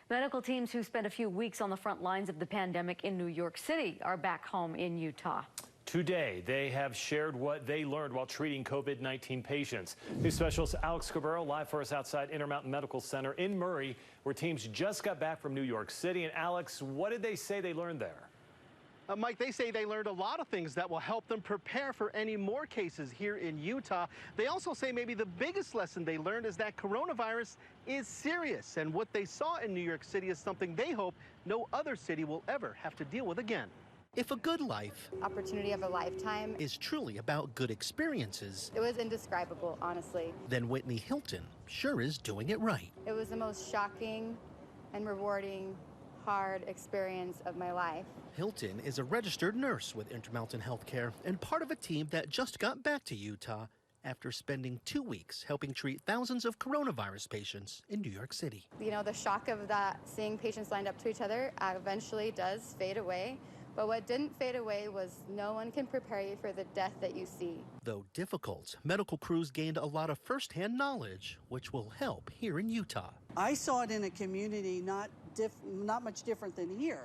Medical teams who spent a few weeks on the front lines of the pandemic in New York City are back home in Utah. Today, they have shared what they learned while treating COVID-19 patients. News specialist Alex Cabrera live for us outside Intermountain Medical Center in Murray, where teams just got back from New York City. And Alex, what did they say they learned there? Mike, they say they learned a lot of things that will help them prepare for any more cases here in Utah. They also say maybe the biggest lesson they learned is that coronavirus is serious. And what they saw in New York City is something they hope no other city will ever have to deal with again. If a good life Opportunity of a lifetime is truly about good experiences, it was indescribable, honestly. then Whitney Hilton sure is doing it right. It was the most shocking and rewarding, hard experience of my life. Hilton is a registered nurse with Intermountain Healthcare and part of a team that just got back to Utah after spending 2 weeks helping treat thousands of coronavirus patients in New York City. You know, the shock of that, seeing patients lined up to each other, eventually does fade away. But what didn't fade away was no one can prepare you for the death that you see. Though difficult, medical crews gained a lot of firsthand knowledge, which will help here in Utah. I saw it in a community not much different than here.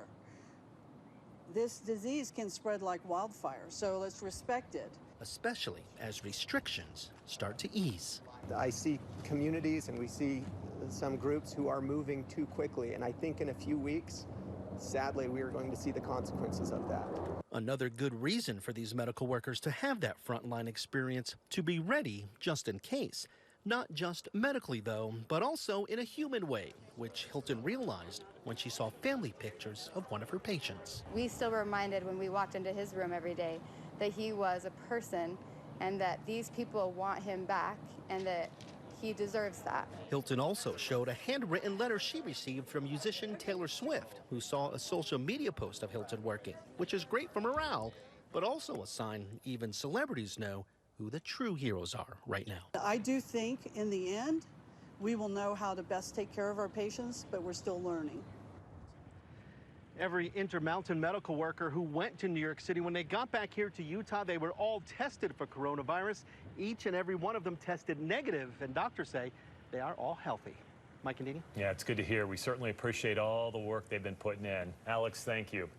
This disease can spread like wildfire, so let's respect it. Especially as restrictions start to ease. I see communities and we see some groups who are moving too quickly, and I think in a few weeks, sadly, we are going to see the consequences of that. Another good reason for these medical workers to have that frontline experience, to be ready just in case. Not just medically, though, but also in a human way, which Hilton realized when she saw family pictures of one of her patients. We still were reminded when we walked into his room every day that he was a person and that these people want him back and that he deserves that. Hilton also showed a handwritten letter she received from musician Taylor Swift, who saw a social media post of Hilton working, which is great for morale, but also a sign even celebrities know who the true heroes are right now. I do think in the end, we will know how to best take care of our patients, but we're still learning. Every Intermountain medical worker who went to New York City, when they got back here to Utah, they were all tested for coronavirus. Each and every one of them tested negative, and doctors say they are all healthy. Mike and Dini? Yeah, it's good to hear. We certainly appreciate all the work they've been putting in. Alex, thank you.